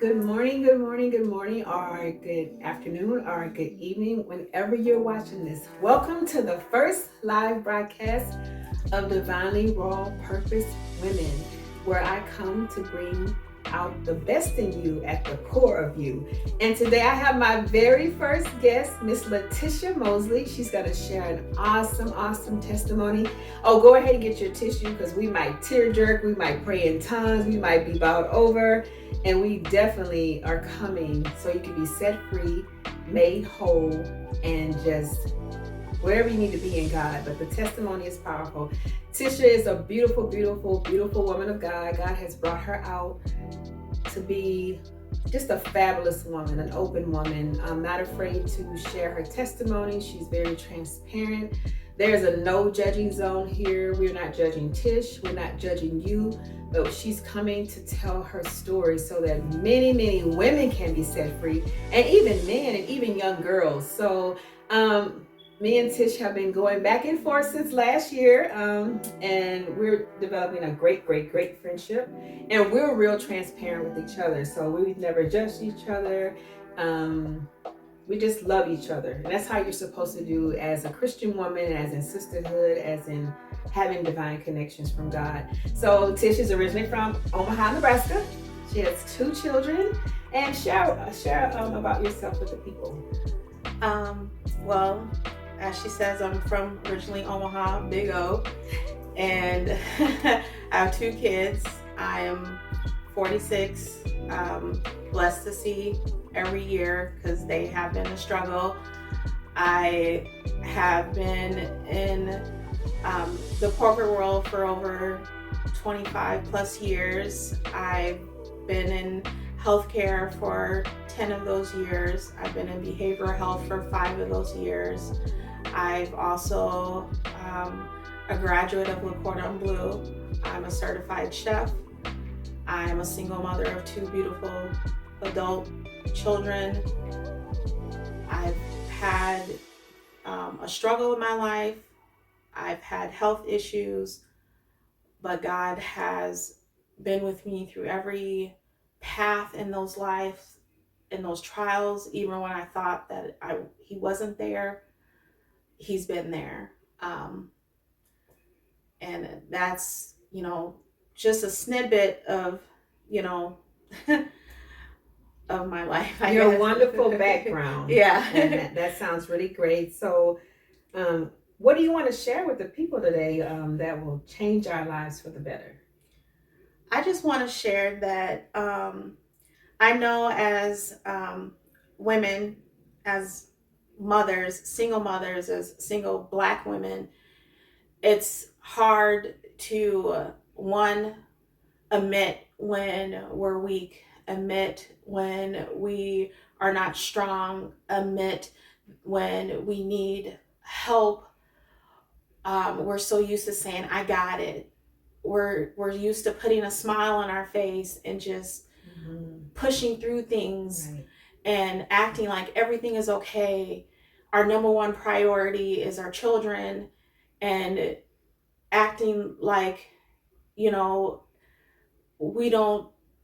Good morning, good morning, good morning, or good afternoon, or good evening, whenever you're watching this. Welcome to the first live broadcast of Divinely Raw Purpose Women, where I come to bring out the best in you at the core of you. And today I have my very first guest, Miss LaTisha Mosley. She's going to share an awesome testimony. Oh, go ahead and get your tissue because we might tear jerk, we might pray in tongues, we might be bowed over, and we definitely are coming so you can be set free, made whole, and just wherever you need to be in God. But the testimony is powerful. Tisha is a beautiful woman of God. God has brought her out to be just a fabulous woman, an open woman. I'm not afraid to share her testimony. She's very transparent. There's a no judging zone here. We're not judging Tish. We're not judging you. But she's coming to tell her story so that many women can be set free, and even men and even young girls. So me and Tish have been going back and forth since last year, and we're developing a great friendship, and we're real transparent with each other. So we've never judged each other. We just love each other, and that's how you're supposed to do as a Christian woman, as in sisterhood, as in having divine connections from God. So Tish is originally from Omaha, Nebraska. She has 2 children, and share about yourself with the people. Well, as she says, I'm from originally Omaha, Big O, and I have 2 kids. I am 46, blessed to see every year because they have been a struggle. I have been in the corporate world for over 25 plus years. I've been in healthcare for 10 of those years. I've been in behavioral health for 5 of those years. I've also a graduate of Le Cordon Bleu. I'm a certified chef. I'm a single mother of 2 beautiful adult children. I've had a struggle in my life. I've had health issues, but God has been with me through every path in those lives, in those trials. Even when I thought that He wasn't there, He's been there. And that's, just a snippet of, of my life. Your wonderful background. Yeah. And that sounds really great. So what do you want to share with the people today that will change our lives for the better? I just want to share that I know as women, as mothers, as single Black women, it's hard to admit when we're weak, admit when we are not strong, admit when we need help. We're so used to saying, I got it. We're used to putting a smile on our face and just pushing through things, right, and acting like everything is okay. Our number one priority is our children, and acting like,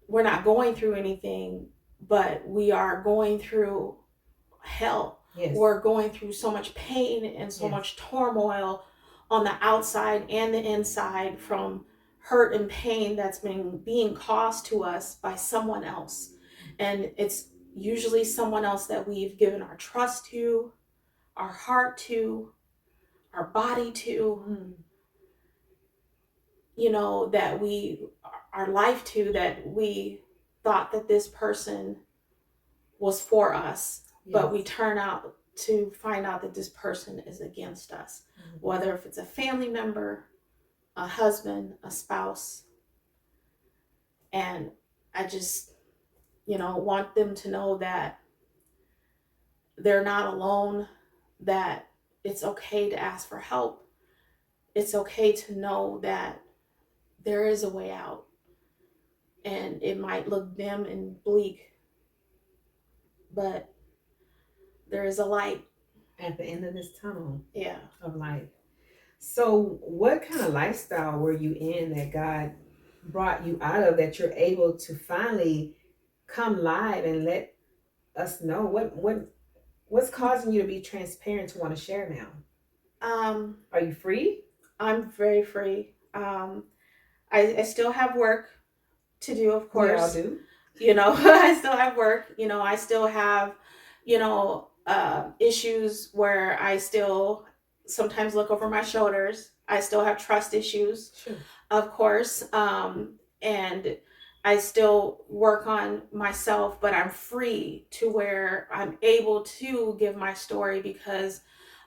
we're not going through anything, but we are going through hell. Yes. We're going through so much pain and so much turmoil on the outside and the inside from hurt and pain that's being caused to us by someone else. And it's usually someone else that we've given our trust to, our heart to, our body to, that our life to, that we thought that this person was for us. Yes. But we turn out to find out that this person is against us, whether if it's a family member, a husband, a spouse. And I just, want them to know that they're not alone, that it's okay to ask for help. It's okay to know that there is a way out, and it might look dim and bleak, but there is a light at the end of this tunnel. Yeah. Of life. So what kind of lifestyle were you in that God brought you out of, that you're able to finally come live and let us know what's causing you to be transparent to want to share now. Are you free? I'm very free. I still have work to do, of We all course. do. I still have work. I still have, issues where I still sometimes look over my shoulders. I still have trust issues, Sure. of course. And I still work on myself, but I'm free to where I'm able to give my story because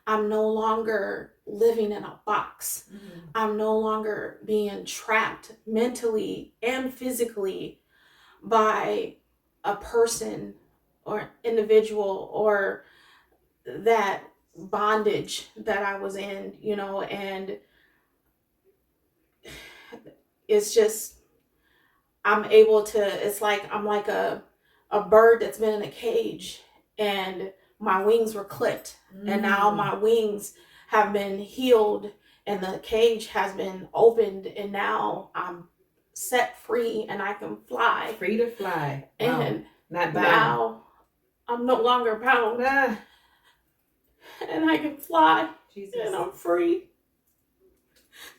I'm no longer living in a box. Mm-hmm. I'm no longer being trapped mentally and physically by a person or individual or that bondage that I was in, and it's just it's like I'm like a bird that's been in a cage and my wings were clipped, and now my wings have been healed and the cage has been opened, and now I'm set free and I can fly. Free to fly. Wow. And not bound. now I'm no longer bound. And I can fly. Jesus. And I'm free.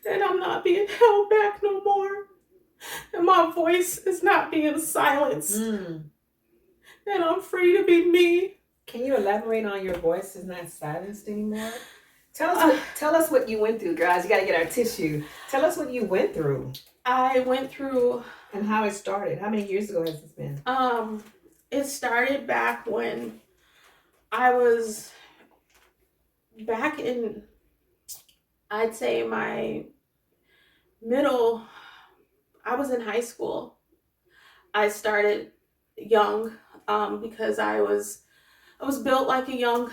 And I'm not being held back no more. And my voice is not being silenced. And I'm free to be me. Can you elaborate on your voice is not silenced anymore? Tell us what you went through, guys. You got to get our tissue. Tell us what you went through. I went through. And how it started. How many years ago has this been? It started back when I was back in, I'd say my middle, I was in high school. I started young because I was built like a young,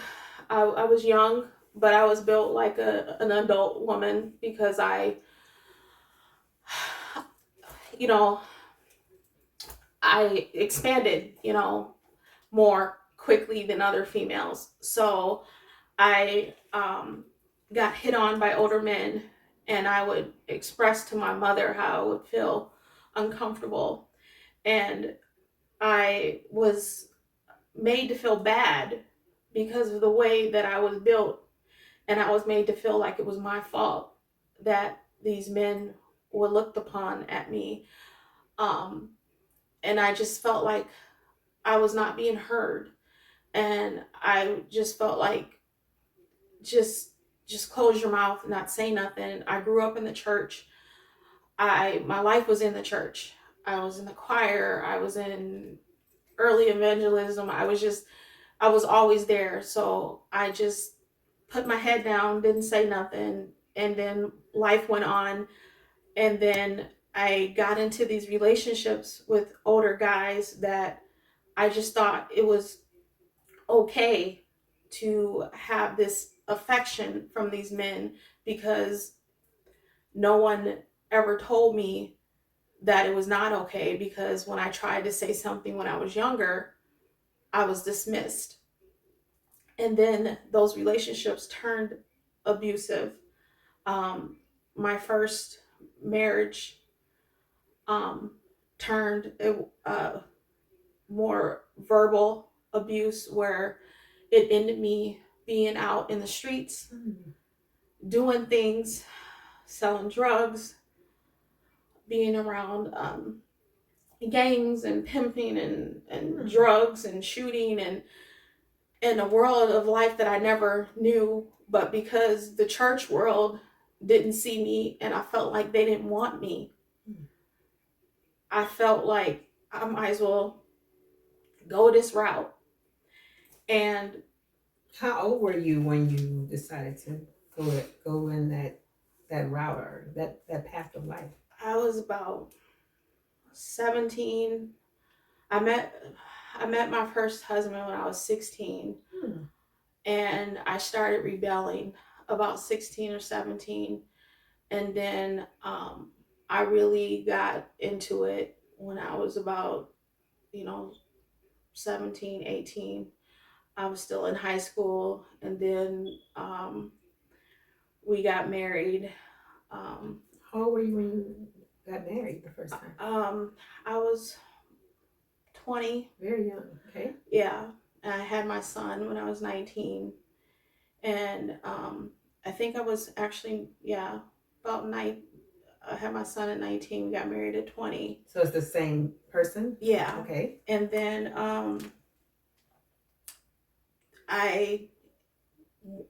I was young, but I was built like an adult woman because I expanded, more quickly than other females. So I got hit on by older men, and I would express to my mother how I would feel uncomfortable. And I was made to feel bad because of the way that I was built. And I was made to feel like it was my fault that these men were looked upon at me. And I just felt like I was not being heard. And I just felt like, just close your mouth, not say nothing. I grew up in the church. My life was in the church. I was in the choir. I was in early evangelism. I was always there. So I just put my head down, didn't say nothing. And then life went on. And then I got into these relationships with older guys that I just thought it was okay to have this affection from these men because no one ever told me that it was not okay, because when I tried to say something when I was younger, I was dismissed. And then those relationships turned abusive. My first marriage turned more verbal abuse, where it ended me being out in the streets, doing things, selling drugs, being around gangs and pimping and drugs and shooting, and in a world of life that I never knew. But because the church world didn't see me and I felt like they didn't want me, I felt like I might as well go this route. And how old were you when you decided to go in that route or that path of life? I was about 17. I met my first husband when I was 16. And I started rebelling about 16 or 17. And then I really got into it when I was about 17, 18. I was still in high school, and then we got married. How old were you when you got married the first time? I was 20. Very young. Okay. Yeah. And I had my son when I was 19. And I think I was actually, yeah, about 9. I had my son at 19. We got married at 20. So it's the same person? Yeah. Okay. And then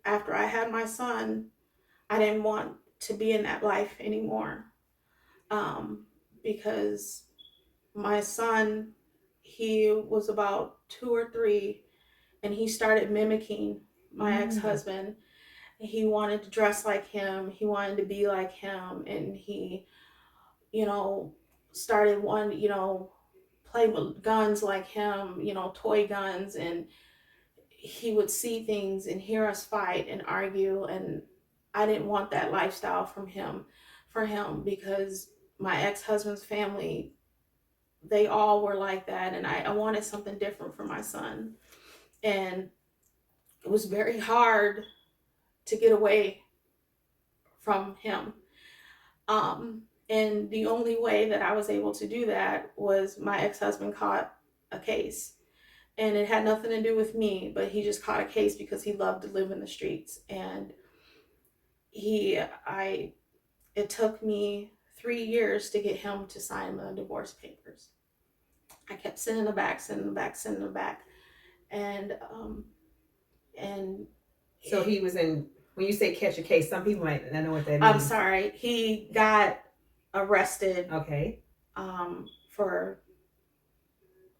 after I had my son, I didn't want to be in that life anymore, because my son, he was about 2 or 3, and he started mimicking my ex-husband. He wanted to dress like him. He wanted to be like him, and he, started wanting, play with guns like him, toy guns, and he would see things and hear us fight and argue, and I didn't want that lifestyle for him, because my ex-husband's family, they all were like that, and I wanted something different for my son. And it was very hard to get away from him. And the only way that I was able to do that was my ex-husband caught a case. And it had nothing to do with me, but he just caught a case because he loved to live in the streets. And it took me 3 years to get him to sign the divorce papers. I kept sending them back. And So he was in, when you say catch a case, some people might not know what that means. I'm sorry. He got arrested. Okay. For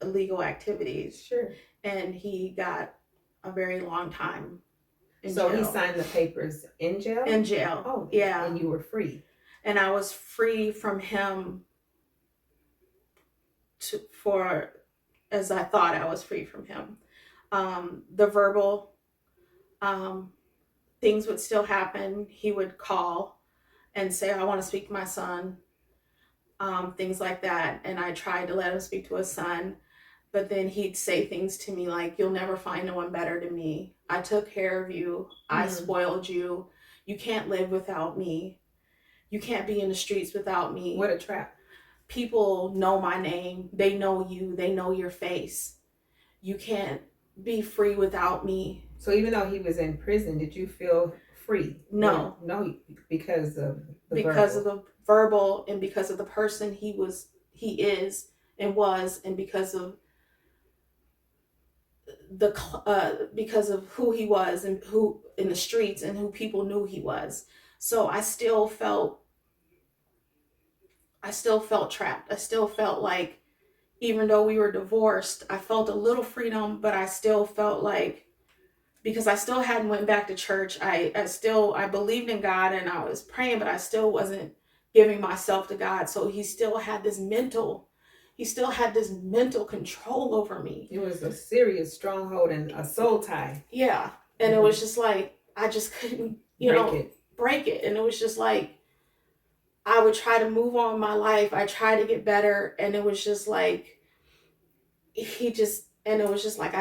illegal activities. Sure. And he got a very long time in So jail. he signed the papers in jail? In jail. Oh, yeah. And you were free. And I was free from him as I thought I was free from him. The verbal things would still happen. He would call and say, I want to speak to my son. Things like that. And I tried to let him speak to his son. But then he'd say things to me like, you'll never find no one better than me. I took care of you. I spoiled you. You can't live without me. You can't be in the streets without me. What a trap. People know my name. They know you. They know your face. You can't be free without me. So even though he was in prison, did you feel free? No. No, because of the verbal and because of the person he is and was, and because of because of who he was and who in the streets and who people knew he was. So I still felt trapped. I still felt like, even though we were divorced, I felt a little freedom, but I still felt like, because I still hadn't went back to church, I believed in God and I was praying, but I still wasn't giving myself to God. So he still had this mental control over me. It was a serious stronghold and a soul tie. Yeah. And it was just like, I just couldn't, break it. And it was just like, I would try to move on in my life. I tried to get better. And it was just like, I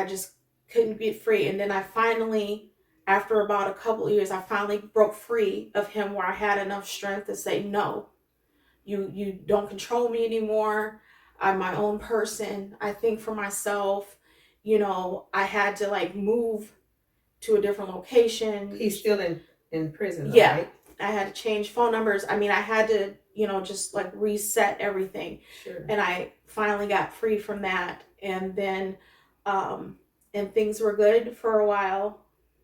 just couldn't get free. And then I finally, after about a couple of years, I finally broke free of him, where I had enough strength to say, no, you don't control me anymore. I'm my own person. I think for myself. I had to move to a different location. He's still in prison, yeah, right? I had to change phone numbers. I mean, I had to, just reset everything. Sure. And I finally got free from that. And then, and things were good for a while.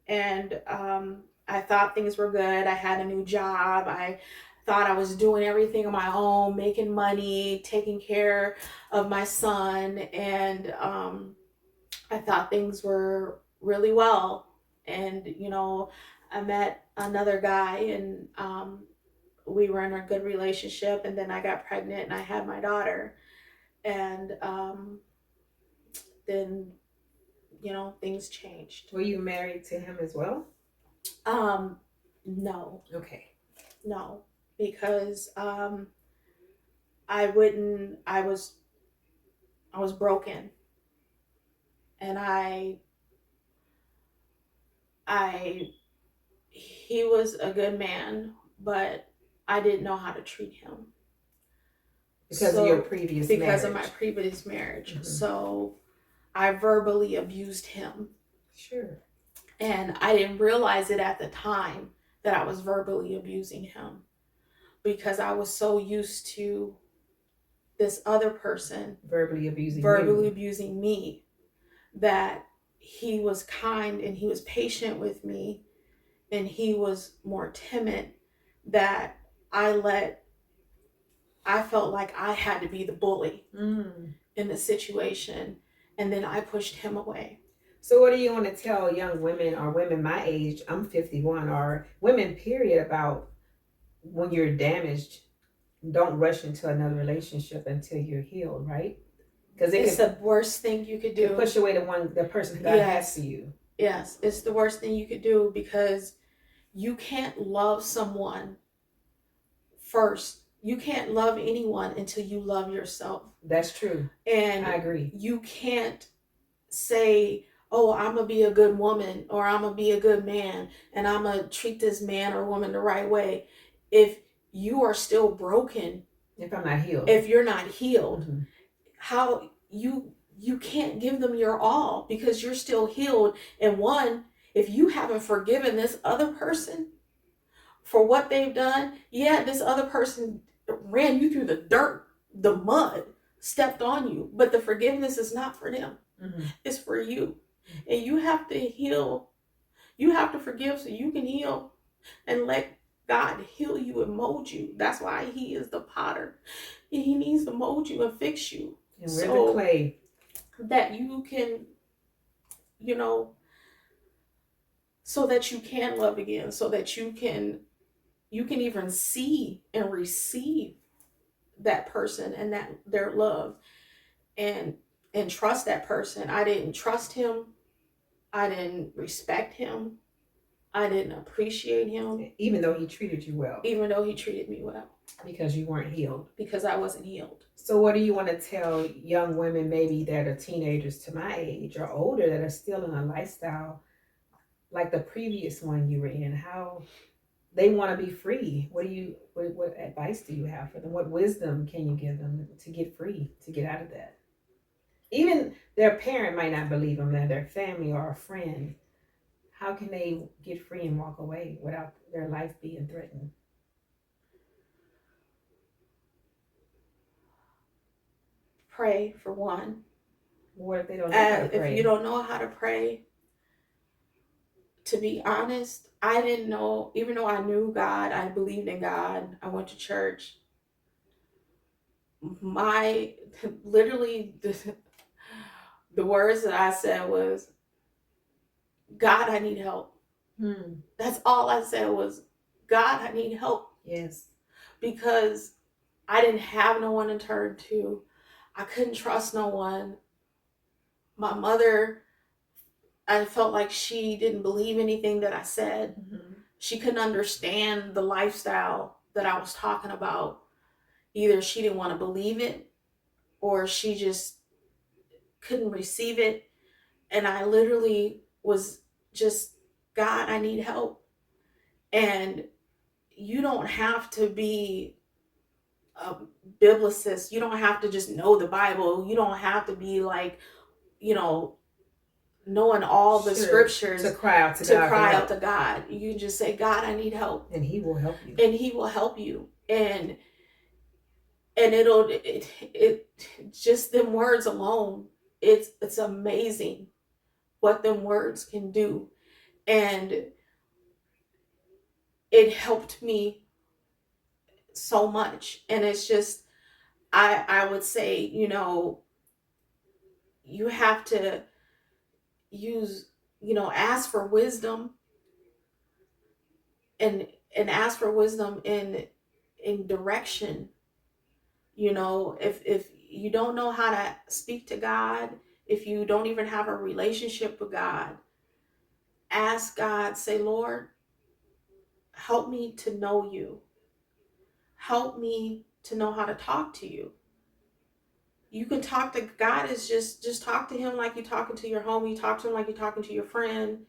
And I thought things were good. I had a new job. I thought I was doing everything on my own, making money, taking care of my son. And I thought things were really well. And, I met another guy, and we were in a good relationship. And then I got pregnant and I had my daughter. And then, things changed. Were you married to him as well? No. Okay. No, because I was broken, and he was a good man, but I didn't know how to treat him. Because of your previous because of marriage. my previous marriage. Mhm. So I verbally abused him. Sure. And I didn't realize it at the time that I was verbally abusing him because I was so used to this other person Verbally abusing abusing me that he was kind and he was patient with me and he was more timid, that I felt like I had to be the bully in the situation, and then I pushed him away. So what do you want to tell young women or women my age, I'm 51, or women period, about when you're damaged, don't rush into another relationship until you're healed, right? Because it's the worst thing you could do. Push away the person God has for you. Yes, it's the worst thing you could do, because you can't love someone first. You can't love anyone until you love yourself. That's true. And I agree. You can't say, oh, I'm going to be a good woman, or I'm going to be a good man, and I'm going to treat this man or woman the right way, if you are still broken. If I'm not healed. If you're not healed, how you can't give them your all because you're still healed. And one, if you haven't forgiven this other person for what they've done, this other person ran you through the dirt, the mud, stepped on you, but the forgiveness is not for them. It's for you. And you have to heal. You have to forgive so you can heal, and let God heal you and mold you. That's why he is the potter. And he needs to mold you and fix you. And we're the clay. That you can, so that you can love again, so that you can even see and receive that person and that their love, and trust that person. I didn't trust him. I didn't respect him. I didn't appreciate him. Even though he treated you well. Even though he treated me well. Because you weren't healed. Because I wasn't healed. So what do you want to tell young women, maybe that are teenagers to my age or older, that are still in a lifestyle like the previous one you were in? How they want to be free? What advice do you have for them? What wisdom can you give them to get free, to get out of that? Even their parent might not believe them, and their family or a friend. How can they get free and walk away without their life being threatened? Pray, for one. What if they don't know how to pray? If you don't know how to pray, to be honest, I didn't know. Even though I knew God, I believed in God, I went to church. Literally, the words that I said was, God, I need help. That's all I said was, God, I need help. Yes. Because I didn't have no one to turn to. I couldn't trust no one. My mother, I felt like she didn't believe anything that I said. She couldn't understand the lifestyle that I was talking about. Either she didn't want to believe it, or she just couldn't receive it. And I literally was just, God, I need help. And you don't have to be a biblicist. You don't have to just know the Bible. You don't have to be like, knowing all the scriptures to cry out to God. You can just say, God, I need help. And he will help you. And he will help you. And it just them words alone, it's amazing what them words can do. And it helped me so much. And it's just, I would say, you have to use, ask for wisdom, and ask for wisdom in direction. If you don't know how to speak to God, if you don't even have a relationship with God, ask God, say, Lord, help me to know you. Help me to know how to talk to you. You can talk to God, is just talk to him like you're talking to your homie. You talk to him like you're talking to your friend,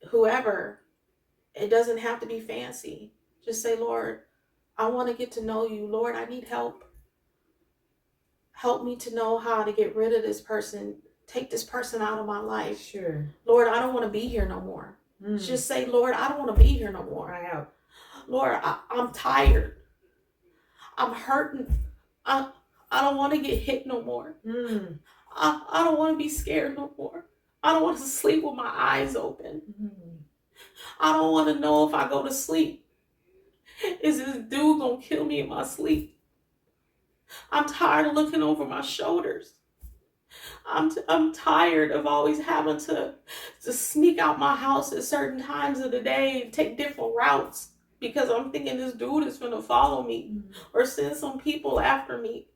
whoever. It doesn't have to be fancy. Just say, Lord, I want to get to know you. Lord, I need help. help me to know how to get rid of this person, take this person out of my life. Sure. Lord, I don't want to be here no more. Mm. Just say, Lord, I don't want to be here no more. Cry out. Lord, I'm tired. I'm hurting. I don't want to get hit no more. Mm. I don't want to be scared no more. I don't want to sleep with my eyes open. Mm. I don't want to know if I go to sleep, is this dude going to kill me in my sleep? I'm tired of looking over my shoulders. I'm tired of always having to sneak out my house at certain times of the day and take different routes because I'm thinking this dude is going to follow me or send some people after me.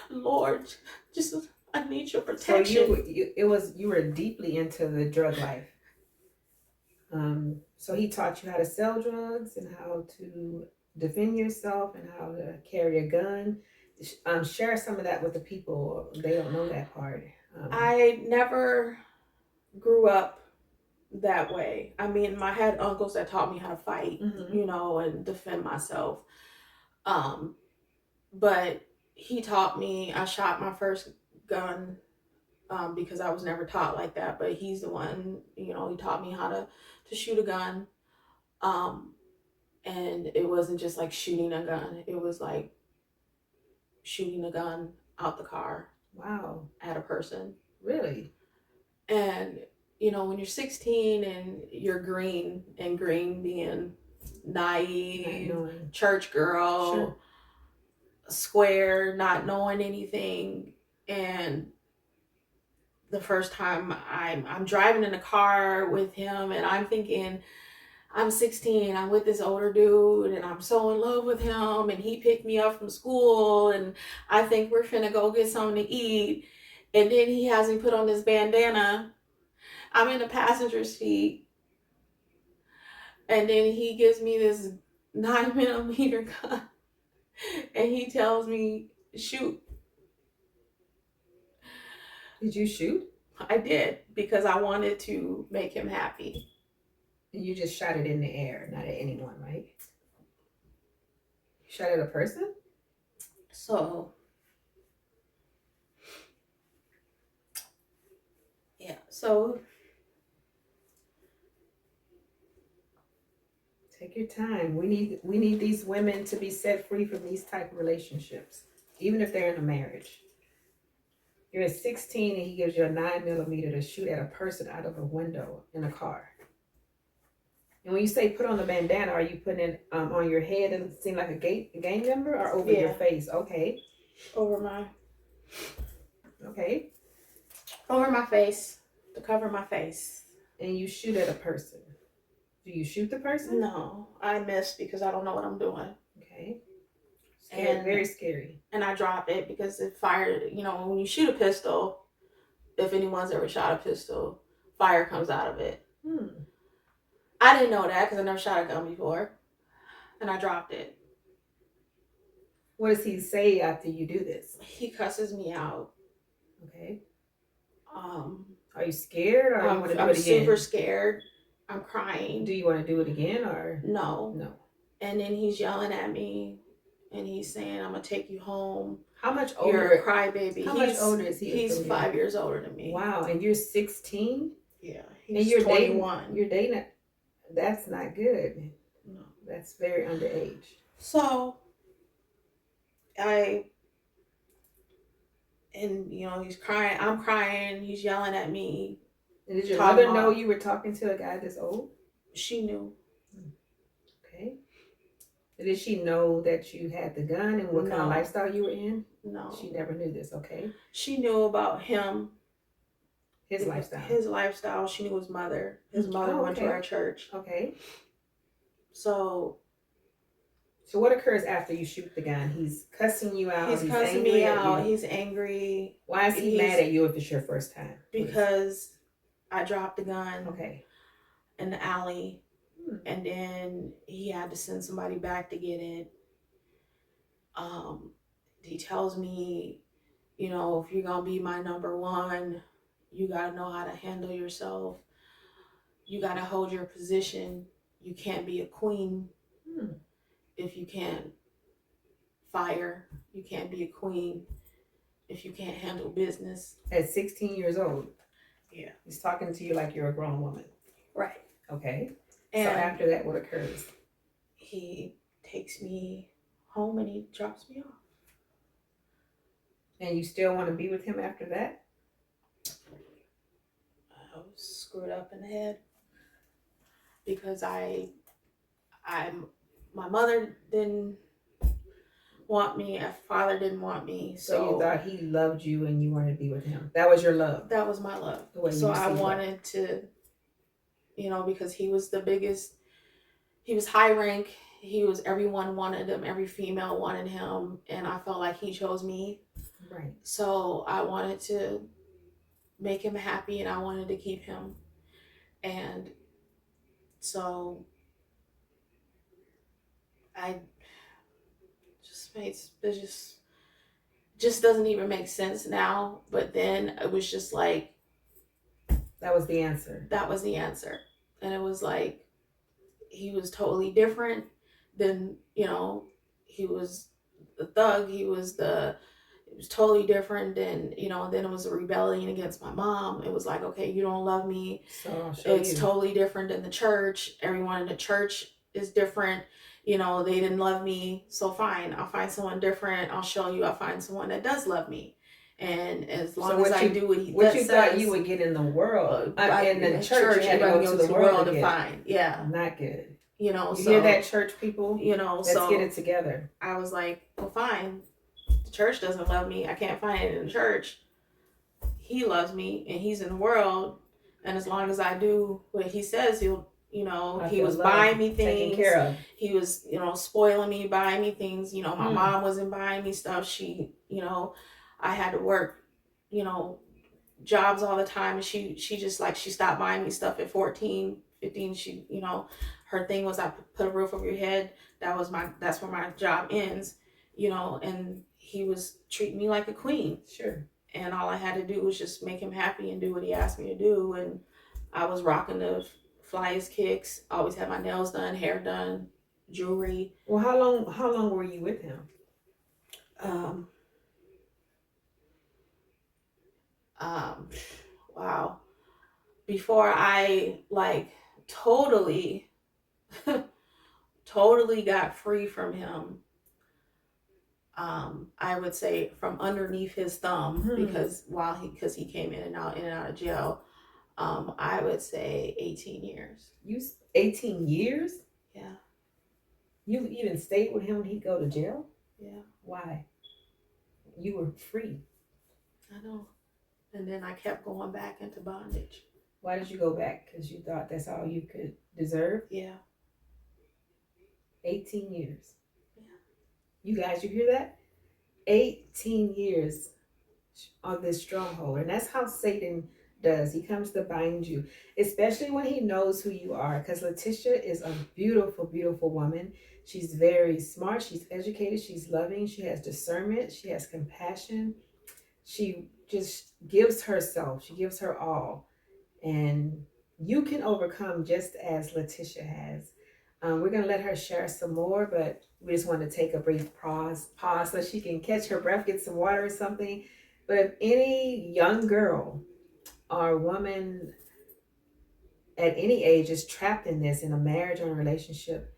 Lord, just I need your protection. So you were deeply into the drug life. So he taught you how to sell drugs and how to defend yourself and how to carry a gun. Share some of that with the people. They don't know that part. I never grew up that way. I mean, I had uncles that taught me how to fight, you know, and defend myself. But he taught me, I shot my first gun because I was never taught like that. But he's the one, you know, he taught me how to shoot a gun. And it wasn't just like shooting a gun. It was like shooting a gun out the car. Wow. At a person. Really? And, you know, when you're 16 and you're green, and green being naive, church girl, sure. Square, not knowing anything. And the first time I'm driving in a car with him and I'm thinking, I'm 16, I'm with this older dude and I'm so in love with him and he picked me up from school and I think we're finna go get something to eat. And then he has me put on this bandana. I'm in the passenger seat. And then he gives me this 9mm gun. And he tells me, shoot. Did you shoot? I did, because I wanted to make him happy. You just shot it in the air, not at anyone, right? You shot at a person? So, yeah, so. Take your time. We need these women to be set free from these type of relationships, even if they're in a marriage. You're 16 and he gives you a 9mm to shoot at a person out of a window in a car. And when you say put on the bandana, are you putting it on your head and seem like a gang member or over your face? Okay. Over my. Okay. Over my face, to cover my face. And you shoot at a person. Do you shoot the person? No, I missed because I don't know what I'm doing. Okay. Scary, and very scary. And I dropped it because it fired. You know, when you shoot a pistol, if anyone's ever shot a pistol, fire comes out of it. I didn't know that because I never shot a gun before. And I dropped it. What does he say after you do this? He cusses me out. Okay. Are you scared or you want to do it again? I'm super scared. I'm crying. Do you want to do it again or? No. No. And then he's yelling at me and he's saying, I'm going to take you home. How much older? You're a crybaby. How much older is he? He's 5 years older than me. Wow. And you're 16? Yeah. And you're 21. You're dating. That's not good. No. That's very underage. So, you know, he's crying. I'm crying. He's yelling at me. And did your mother know you were talking to a guy this old? She knew. Okay. And did she know that you had the gun and what kind of lifestyle you were in? No. She never knew this, okay? She knew about him. His lifestyle. His lifestyle. She knew his mother. His mother went to our church. Okay. So what occurs after you shoot the gun? He's cussing you out. He's cussing me out. He's angry. Why is he mad at you if it's your first time? Because I dropped the gun. Okay. In the alley. And then he had to send somebody back to get it. He tells me, you know, if you're going to be my number one, you got to know how to handle yourself. You got to hold your position. You can't be a queen if you can't fire. You can't be a queen if you can't handle business. At 16 years old. Yeah. He's talking to you like you're a grown woman. Right. Okay. And so after that, what occurs? He takes me home and he drops me off. And you still want to be with him after that? I was screwed up in the head because my mother didn't want me, my father didn't want me. So you thought he loved you and you wanted to be with him. That was your love. That was my love. The way so you I wanted love. To, because he was the biggest, he was high rank. Everyone wanted him, every female wanted him, and I felt like he chose me. Right. So I wanted to make him happy and I wanted to keep him. And so I just doesn't even make sense now. But then it was just like, that was the answer. That was the answer. And it was like, he was totally different than, he was the thug. It was totally different. And, then it was a rebellion against my mom. It was like, okay, you don't love me. So it's totally different than the church. Everyone in the church is different. They didn't love me. So fine, I'll find someone different. I'll show you. I'll find someone that does love me. And as long as I do what he what you thought you would get in the world, in the church, you had to go to the world to find. Yeah. Not good. You hear that, church people? Let's so get it together. I was like, well, fine. The church doesn't love me. I can't find it in the church. He loves me and he's in the world. And as long as I do what he says, he'll, he was buying me things. Taken care of. He was, spoiling me, buying me things. My mom wasn't buying me stuff. She, I had to work, jobs all the time. And she just she stopped buying me stuff at 14, 15. She, her thing was, I put a roof over your head. That's where my job ends, and he was treating me like a queen. Sure. And all I had to do was just make him happy and do what he asked me to do. And I was rocking the flyest kicks, always had my nails done, hair done, jewelry. Well, how long were you with him? Wow. Before I totally got free from him, I would say from underneath his thumb, because he came in and out of jail, I would say 18 years. 18 years? Yeah. You even stayed with him when he'd go to jail? Yeah. Why? You were free. I know. And then I kept going back into bondage. Why did you go back? Because you thought that's all you could deserve? Yeah. 18 years. Yeah. You guys, you hear that? 18 years on this stronghold. And that's how Satan does. He comes to bind you, especially when he knows who you are. Because LaTisha is a beautiful, beautiful woman. She's very smart. She's educated. She's loving. She has discernment. She has compassion. She just gives herself. She gives her all. And you can overcome just as LaTisha has. We're going to let her share some more, but we just want to take a brief pause so she can catch her breath, get some water or something. But if any young girl or woman at any age is trapped in this, in a marriage or a relationship,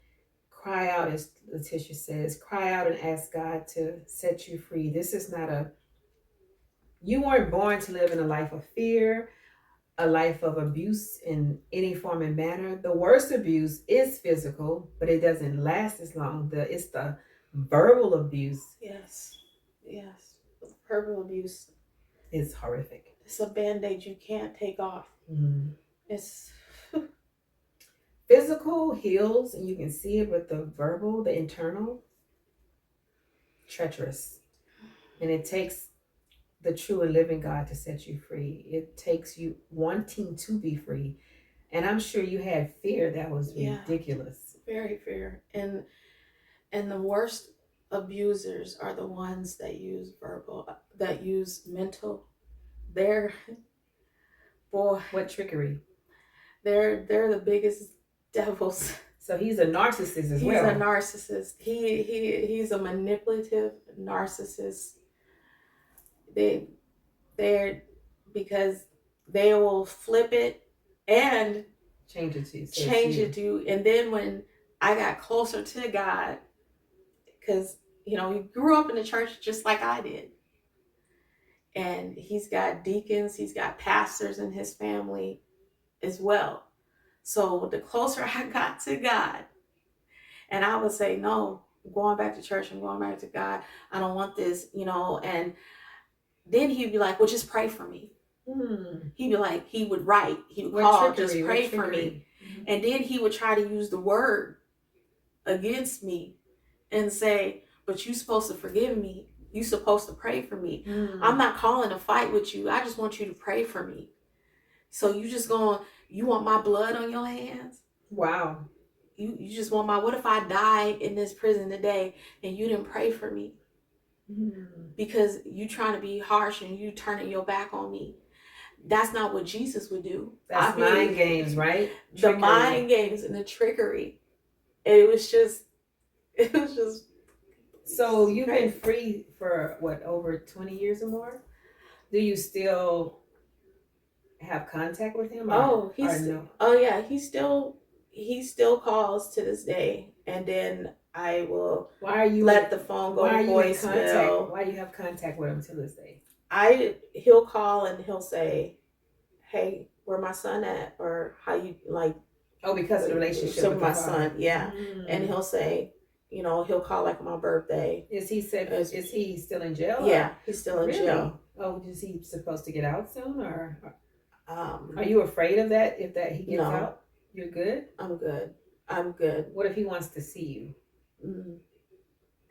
cry out, as LaTisha says, cry out and ask God to set you free. This is not you weren't born to live in a life of fear, a life of abuse in any form and manner. The worst abuse is physical, but it doesn't last as long. It's the verbal abuse. Yes. Verbal abuse. It's horrific. It's a Band-Aid you can't take off. Mm-hmm. It's physical heals and you can see it, but the verbal, the internal, treacherous. And it takes the true and living God to set you free. It takes you wanting to be free. And I'm sure you had fear that was ridiculous. Very fear. And the worst abusers are the ones that use verbal, that use mental. They're, boy. What trickery. They're the biggest devils. So he's a narcissist as well. He's a narcissist. He's a manipulative narcissist. they they're because they will flip it and Change it to change it to. And then when I got closer to God, because he grew up in the church just like I did, and he's got deacons, he's got pastors in his family as well. So the closer I got to God, and I would say, no, I'm going back to church, I'm going back to God, I don't want this, and then he'd be like, well, just pray for me. He'd be like, he would write, he would call, just pray for me. Mm-hmm. And then he would try to use the word against me and say, but you're supposed to forgive me. You're supposed to pray for me. I'm not calling a fight with you. I just want you to pray for me. So you want my blood on your hands? Wow. You just want what if I die in this prison today and you didn't pray for me? Because you trying to be harsh and you turning your back on me. That's not what Jesus would do. That's mind games, right? The mind games and the trickery. It was just. So you've been free for what, over 20 years or more? Do you still have contact with him? No? Oh yeah, he still calls to this day, and then I will let the phone go to voicemail. Why do you have contact with him to this day? He'll call and he'll say, hey, where my son at? Or how you like. Oh, because of the relationship with my son, yeah. And he'll say, he'll call like my birthday. Is he still in jail? Yeah, he's still in jail. Oh, is he supposed to get out soon, or are you afraid of that? If he gets out, you're good. I'm good. What if he wants to see you?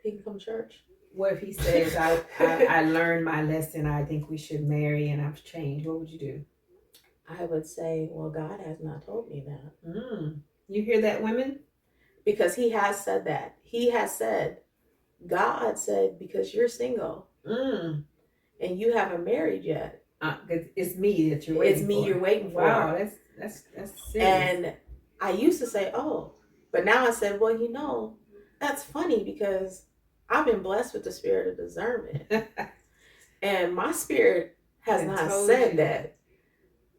He can come to church. What if he says, I learned my lesson, I think we should marry, and I've changed? What would you do? I would say, well, God has not told me that. You hear that, women? Because he has said that. He has said, God said, because you're single and you haven't married yet. It's me that you're waiting for. It's me you're waiting for. Wow, that's serious. And I used to say, oh, but now I said, well, that's funny because I've been blessed with the spirit of discernment. And my spirit has not said that.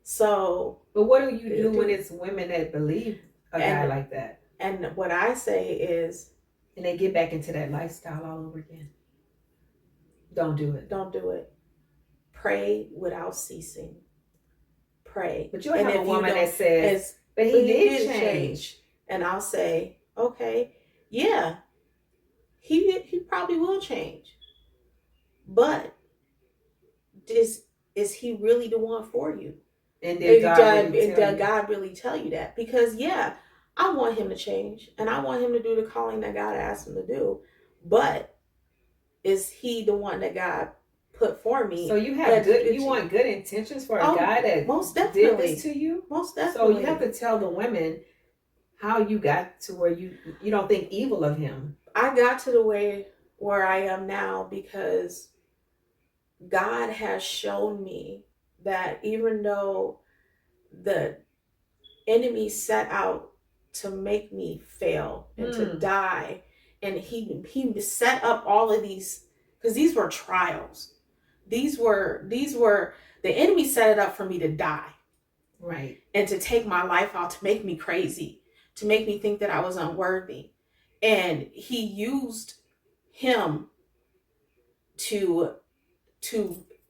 So, but what do you do when it's women that believe a guy like that? And what I say is, and they get back into that lifestyle all over again. Don't do it. Don't do it. Pray without ceasing. Pray. But you'll have a woman that says, but he did change. And I'll say, okay, yeah, he probably will change. But is he really the one for you? And did God really tell you that? Because I want him to change, and I want him to do the calling that God asked him to do. But is he the one that God put for me? So you want good intentions for a guy that most definitely did this to you? Most definitely. So you have to tell the women how you got to where you don't think evil of him. I got to the way where I am now because God has shown me that even though the enemy set out to make me fail and to die, and he set up all of these, because these were trials. These were the enemy set it up for me to die. Right. And to take my life out, to make me crazy, to make me think that I was unworthy. And he used him to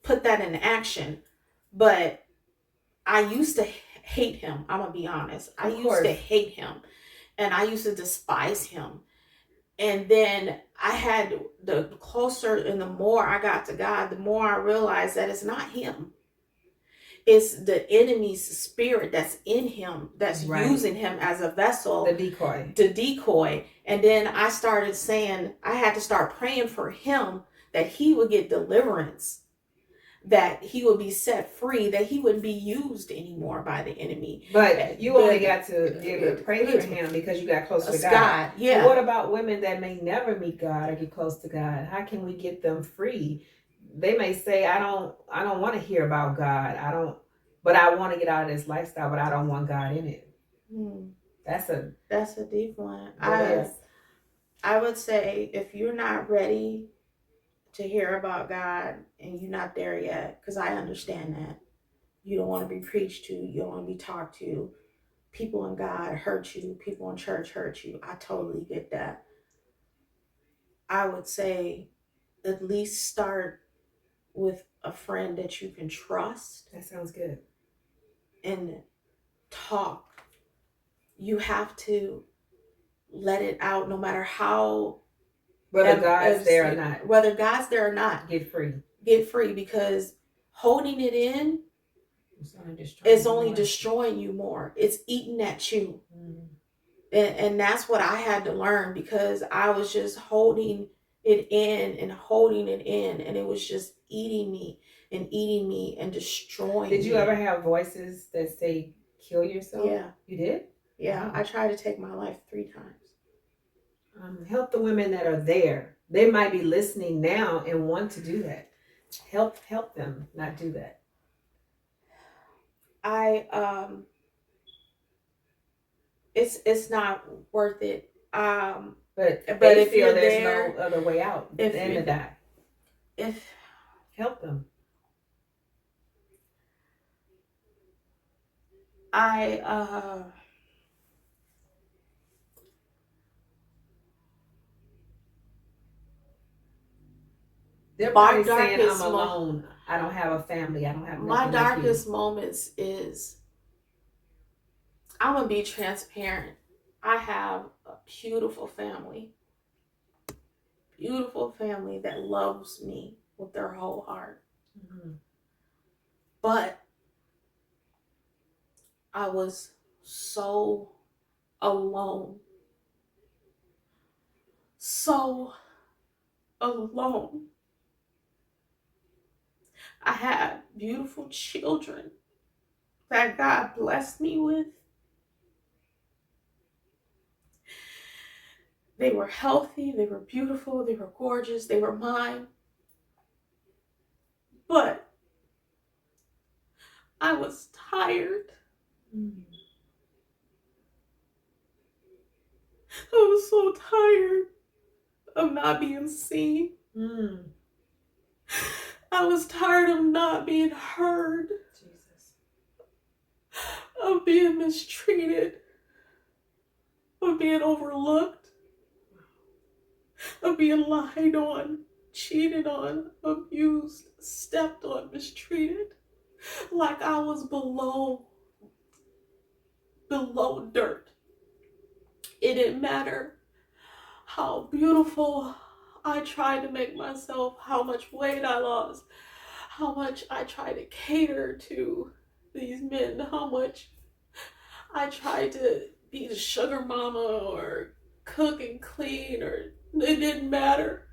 put that in action. But I used to hate him. I'm going to be honest. I used to hate him. And I used to despise him. And then I had the closer and the more I got to God, the more I realized that it's not him. It's the enemy's spirit that's in him, that's using him as a vessel. The decoy. And then I started saying, I had to start praying for him that he would get deliverance, that he would be set free, that he wouldn't be used anymore by the enemy. But you only got to pray for him because you got close to God. Yeah. But what about women that may never meet God or get close to God? How can we get them free? They may say, I don't want to hear about God. But I want to get out of this lifestyle, but I don't want God in it. That's a deep one. I would say if you're not ready to hear about God and you're not there yet, because I understand that. You don't want to be preached to, you don't want to be talked to. People in God hurt you, people in church hurt you. I totally get that. I would say at least start with a friend that you can trust. That sounds good. And talk. You have to let it out no matter how, whether God's there or not. Whether God's there or not. Get free. Get free, because holding it in is only destroying you more. It's eating at you. And that's what I had to learn, because I was just holding it in and holding it in, and it was just eating me and destroying me. Did you ever have voices that say kill yourself? Yeah. You did? Yeah. I tried to take my life 3 times. Help the women that are there. They might be listening now and want to do that. Help them not do that. It's not worth it. But if feel there's there, no other way out than to die. If help them. They're probably saying I'm alone. I don't have a family. I don't have my darkest moments is, I'm gonna be transparent. I have a beautiful family that loves me with their whole heart. But I was so alone. So alone. I had beautiful children that God blessed me with. They were healthy, they were beautiful, they were gorgeous, they were mine. But I was tired. I was so tired of not being seen. I was tired of not being heard. Jesus. Of being mistreated. Of being overlooked. Of being lied on, cheated on, abused, stepped on, mistreated. Like I was below dirt. It didn't matter how beautiful I tried to make myself, how much weight I lost, how much I tried to cater to these men, how much I tried to be the sugar mama or cook and clean, or it didn't matter.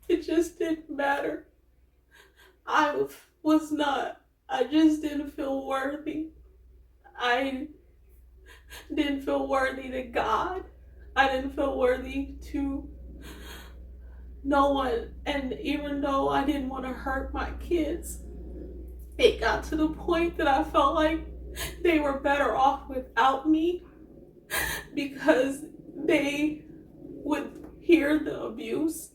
It just didn't matter. I just didn't feel worthy. I didn't feel worthy to God. I didn't feel worthy to no one. And even though I didn't want to hurt my kids, it got to the point that I felt like they were better off without me, because they would hear the abuse.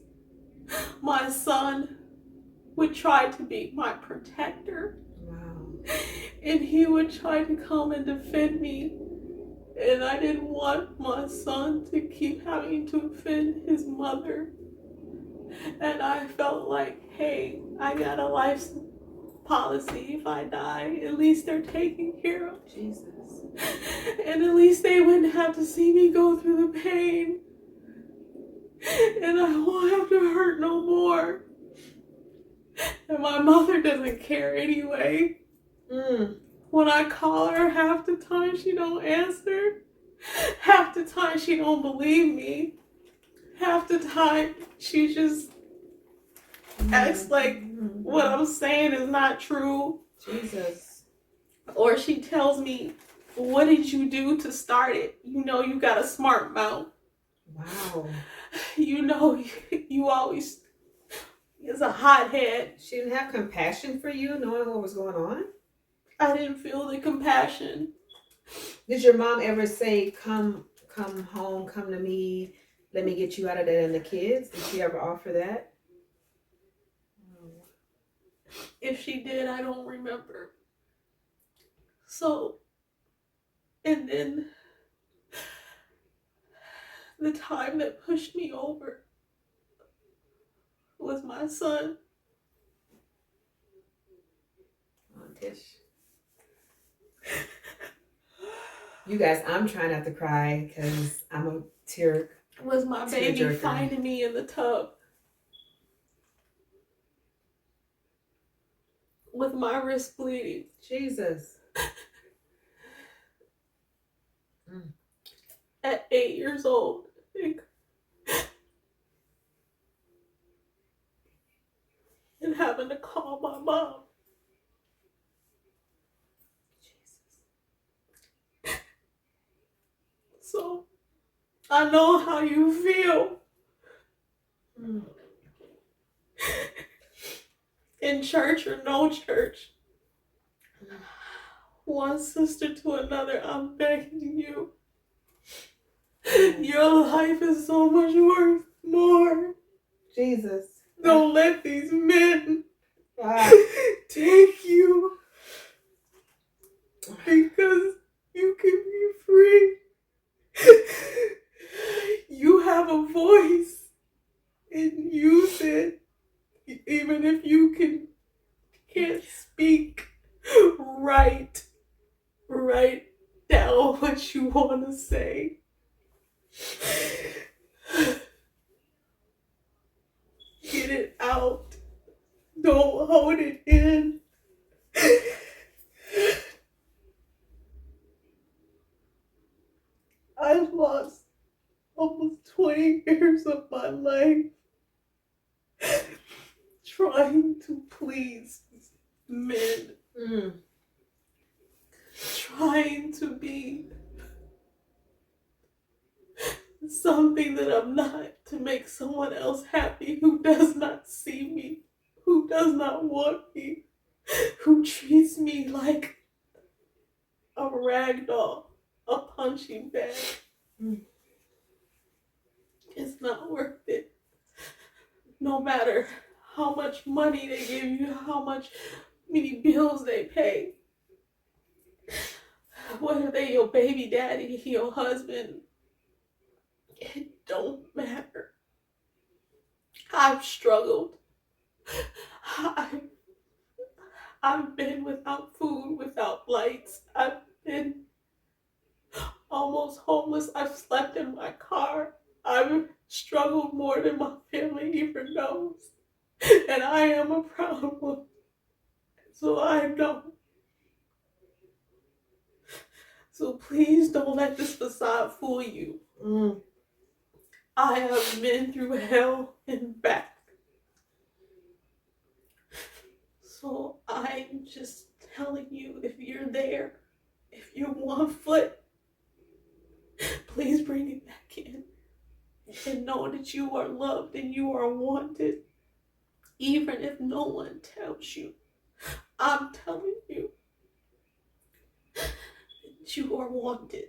My son would try to be my protector. Wow. And he would try to come and defend me. And I didn't want my son to keep having to defend his mother. And I felt like, hey, I got a life policy. If I die, at least they're taken care of. Jesus. And at least they wouldn't have to see me go through the pain. And I won't have to hurt no more. And my mother doesn't care anyway. When I call her, half the time she don't answer. Half the time she don't believe me. Half the time she just acts like what I'm saying is not true. Jesus. Or she tells me, what did you do to start it? You know you got a smart mouth. Wow. You know you always is a hothead. She didn't have compassion for you, knowing what was going on? I didn't feel the compassion. Did your mom ever say, come home, come to me, let me get you out of that and the kids? Did she ever offer that? If she did, I don't remember. So, and then the time that pushed me over was my son. Oh, Tish. You guys, I'm trying not to cry because I'm a tear. Was my baby finding me in the tub with my wrist bleeding. Jesus. At 8 years old. And having to call my mom. Jesus. So, I know how you feel. In church or no church. One sister to another, I'm begging you. Your life is so much worth more. Jesus. Don't let these men take you because you can be free. You have a voice and use it, even if you can't speak. Write down what you want to say. Get it out. Don't hold it in. I've lost almost 20 years of my life trying to please men. Trying to be something that I'm not, to make someone else happy who does not see me, who does not want me, who treats me like a rag doll, a punching bag. It's not worth it. No matter how much money they give you, how many bills they pay, whether they your baby daddy, your husband, it don't matter. I've struggled. I've been without food, without lights. I've been almost homeless. I've slept in my car. I've struggled more than my family even knows. And I am a proud woman. So I know. So please don't let this facade fool you. I have been through hell and back. So I'm just telling you, if you're there, if you're 1 foot, please bring it back in. And know that you are loved and you are wanted. Even if no one tells you. I'm telling you that you are wanted.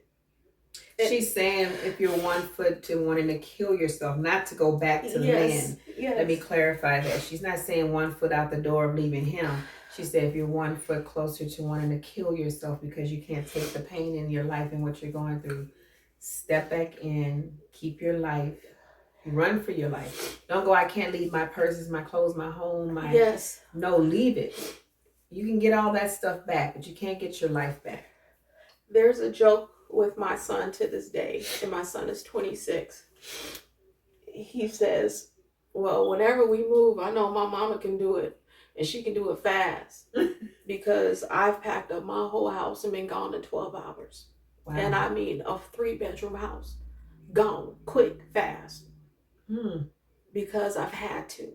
She's saying if you're 1 foot to wanting to kill yourself, not to go back to the man. Yes. Let me clarify that. She's not saying 1 foot out the door of leaving him. She said if you're 1 foot closer to wanting to kill yourself because you can't take the pain in your life and what you're going through, step back in, keep your life, run for your life. Don't go, I can't leave my purses, my clothes, my home, my... Yes. No, leave it. You can get all that stuff back, but you can't get your life back. There's a joke with my son to this day, and my son is 26. He says, well, whenever we move, I know my mama can do it, and she can do it fast, because I've packed up my whole house and been gone in 12 hours. Wow. And I mean a 3-bedroom house. Gone, quick, fast. Because I've had to.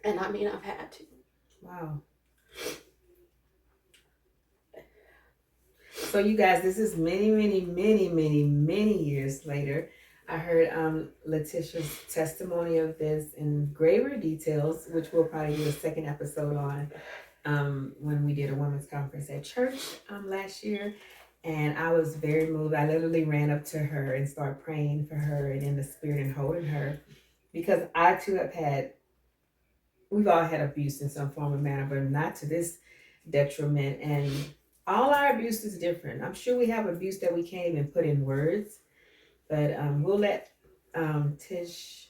And I mean, I've had to. Wow. So you guys, this is many years later. I heard LaTisha's testimony of this in greater details, which we'll probably do a second episode on when we did a women's conference at church last year. And I was very moved. I literally ran up to her and started praying for her and in the spirit and holding her, because I too have had we've all had abuse in some form or manner, but not to this detriment. And all our abuse is different. I'm sure we have abuse that we can't even put in words, but we'll let Tish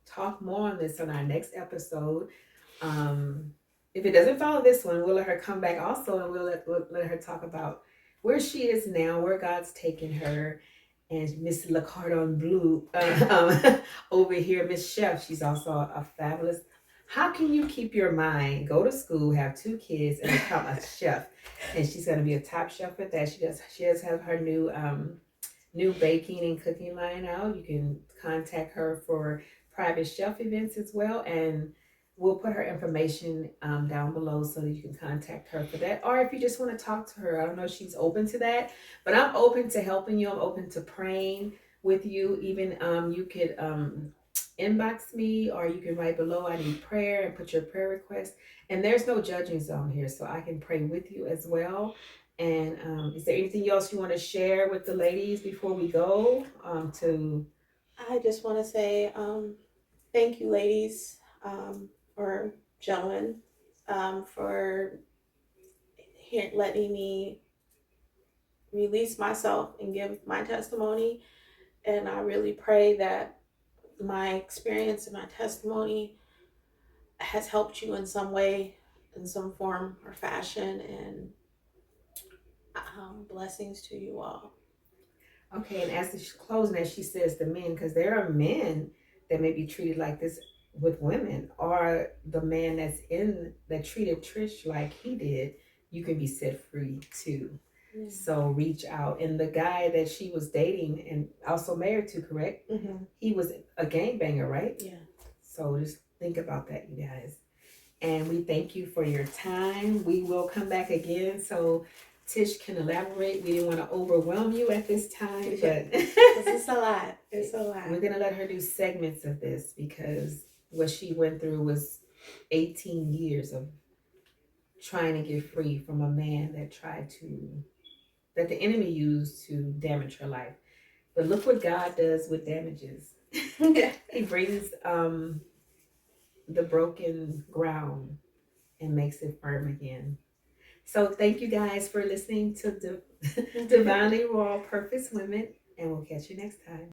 talk more on this on our next episode. Um, if it doesn't follow this one, we'll let her come back also, and we'll let her talk about where she is now, where God's taken her, and Miss La Cordon Bleu over here, Miss Chef. She's also a fabulous. How can you keep your mind, go to school, have two kids, and become a chef? And she's going to be a top chef at that. She does have her new baking and cooking line out. You can contact her for private chef events as well. And we'll put her information down below so that you can contact her for that. Or if you just want to talk to her, I don't know if she's open to that, but I'm open to helping you. I'm open to praying with you. Even you could inbox me, or you can write below, I need prayer, and put your prayer request. And there's no judging zone here, so I can pray with you as well. And is there anything else you want to share with the ladies before we go? I just want to say thank you, ladies, or gentlemen, for letting me release myself and give my testimony. And I really pray that my experience and my testimony has helped you in some way, in some form or fashion. And blessings to you all. Okay, and as she's closing, as she says, the men, because there are men that may be treated like this with women, or the man that treated Trish like he did, you can be set free too. Yeah. So reach out. And the guy that she was dating and also married to, correct? Mm-hmm. He was a gangbanger, right? Yeah. So just think about that, you guys. And we thank you for your time. We will come back again so Tish can elaborate. We didn't want to overwhelm you at this time, but it's a lot. It's a lot. We're gonna let her do segments of this because what she went through was 18 years of trying to get free from a man that the enemy used to damage her life. But look what God does with damages. He brings the broken ground and makes it firm again. So thank you guys for listening to Divinely Raw Purpose Women, and we'll catch you next time.